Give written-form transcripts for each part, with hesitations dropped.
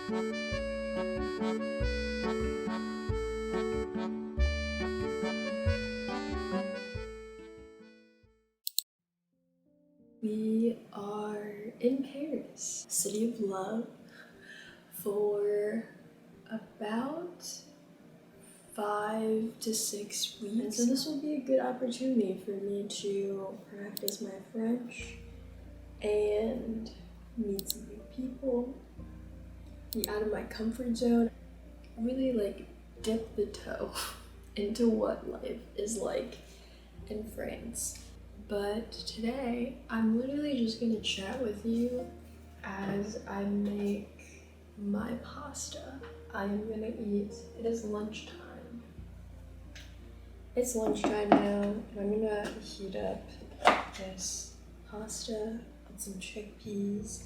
We are in Paris, city of love, for about 5 to 6 weeks. And so this will be a good opportunity for me to practice my French and meet some new people, be out of my comfort zone, really dip the toe into what life is like in France. But today, I'm literally just gonna chat with you as I make my pasta. I am gonna eat. It is lunchtime. It's lunchtime now, and I'm gonna heat up this pasta with some chickpeas,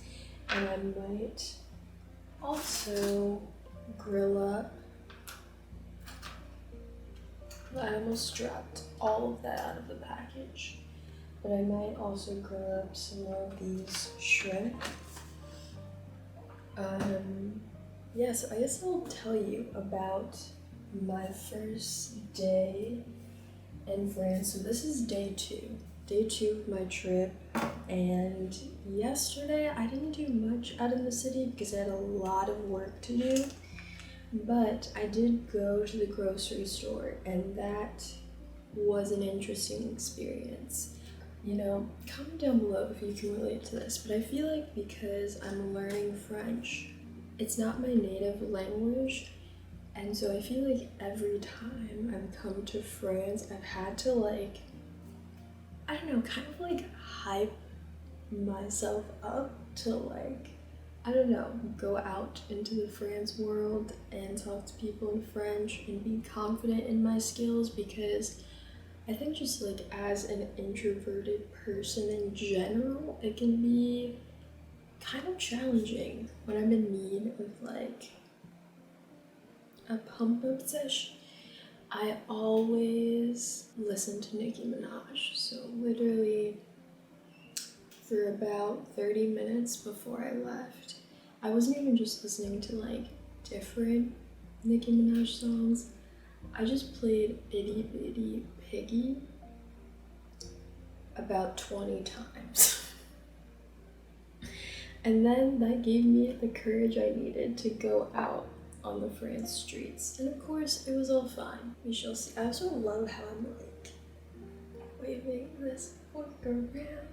and I might also grill up. I almost dropped all of that out of the package. But I might also grill up some more of these shrimp. So I guess I'll tell you about my first day in France. So this is day two of my trip. And yesterday I didn't do much out in the city because I had a lot of work to do. But I did go to the grocery store, and that was an interesting experience. Comment down below if you can relate to this, but I feel like because I'm learning French, it's not my native language, and so I feel like every time I've come to France, I've had to hype myself up to go out into the France world and talk to people in French and be confident in my skills, because I think just as an introverted person in general, it can be kind of challenging when I'm in need of a pump up session. I always listen to Nicki Minaj, so literally for about 30 minutes before I left, I wasn't even just listening to different Nicki Minaj songs. I just played Itty Bitty Piggy about 20 times. And then that gave me the courage I needed to go out on the France streets. And of course, it was all fine. We shall see. I also love how I'm waving this fork around.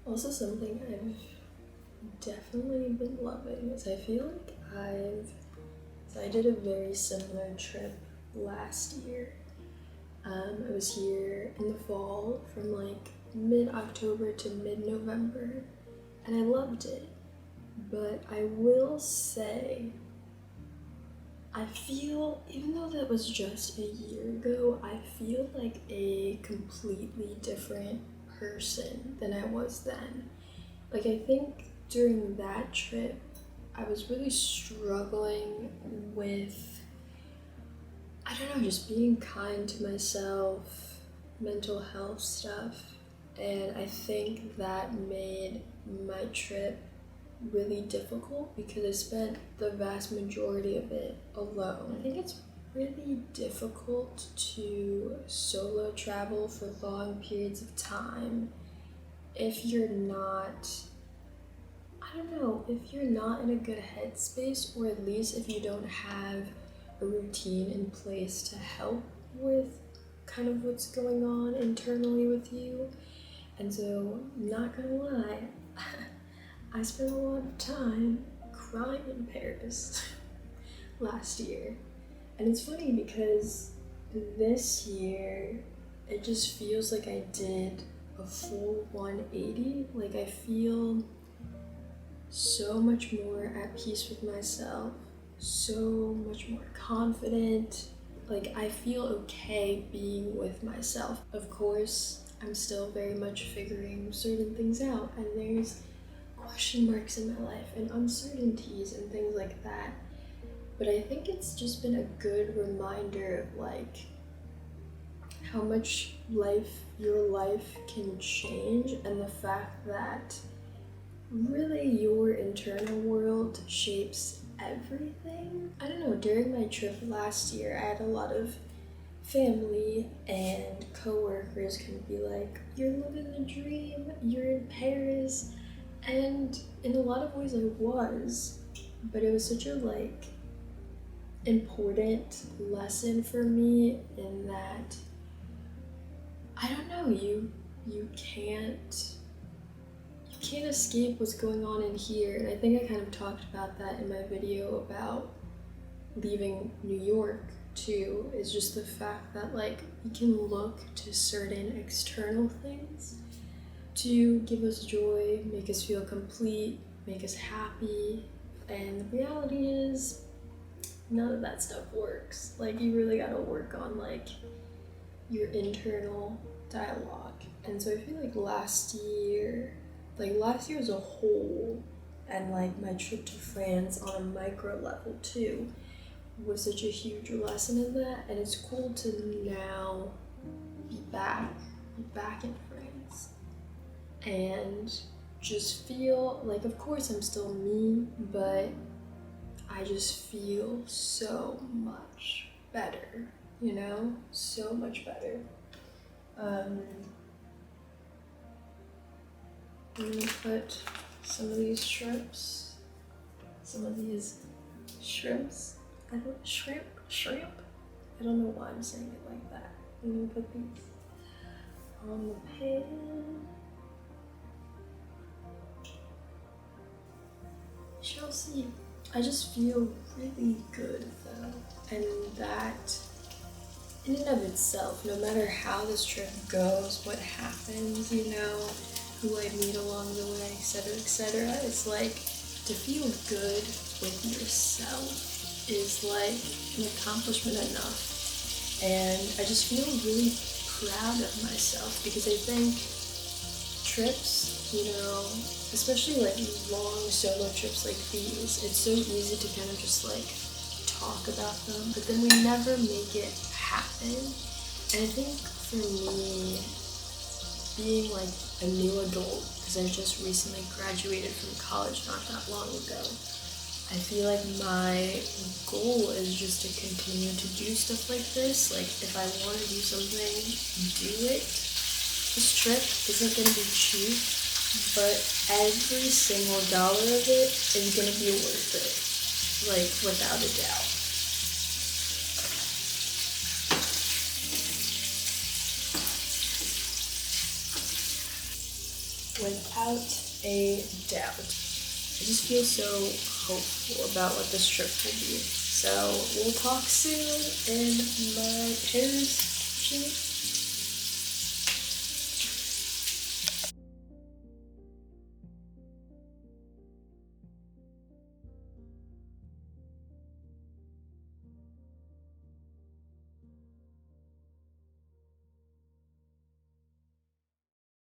Also, something I've definitely been loving is I feel like I did a very similar trip last year. I was here in the fall from mid-October to mid-November, and I loved it. But I will say, I feel, even though that was just a year ago, I feel like a completely different person than I was then. I think during that trip, I was really struggling with, just being kind to myself, mental health stuff, and I think that made my trip really difficult because I spent the vast majority of it alone. I think it's really difficult to solo travel for long periods of time if you're not, if you're not in a good headspace, or at least if you don't have a routine in place to help with kind of what's going on internally with you. And so, not gonna lie, I spent a lot of time crying in Paris last year. And it's funny because this year, it just feels like I did a full 180. I feel so much more at peace with myself, so much more confident. I feel okay being with myself. Of course, I'm still very much figuring certain things out, and there's question marks in my life and uncertainties and things like that. But I think it's just been a good reminder of how much your life can change, and the fact that really your internal world shapes everything. I don't know, during my trip last year, I had a lot of family and coworkers can be like, "You're living the dream, you're in Paris." And in a lot of ways I was, but it was such a important lesson for me in that I don't know, you can't escape what's going on in here. And I think I kind of talked about that in my video about leaving New York too, is just the fact that we can look to certain external things to give us joy, make us feel complete, make us happy. And the reality is none of that stuff works. You really gotta work on your internal dialogue. And so I feel like last year as a whole, and my trip to France on a micro level too, was such a huge lesson in that. And it's cool to now be back in France and just feel of course I'm still me, but I just feel so much better, so much better. I'm gonna put some of these shrimps. Shrimp? I don't know why I'm saying it like that. I'm gonna put these on the pan. Shall see. I just feel really good though, and that in and of itself, no matter how this trip goes, what happens, who I meet along the way, etc., it's to feel good with yourself is an accomplishment enough. And I just feel really proud of myself, because I think trips, especially long solo trips like these, it's so easy to kind of just talk about them, but then we never make it happen. And I think for me, being a new adult, because I just recently graduated from college not that long ago, I feel my goal is just to continue to do stuff like this. If I want to do something, do it. This trip isn't going to be cheap, but every single dollar of it is going to be worth it, without a doubt. Without a doubt. I just feel so hopeful about what this trip will be. So we'll talk soon in my Paris trip.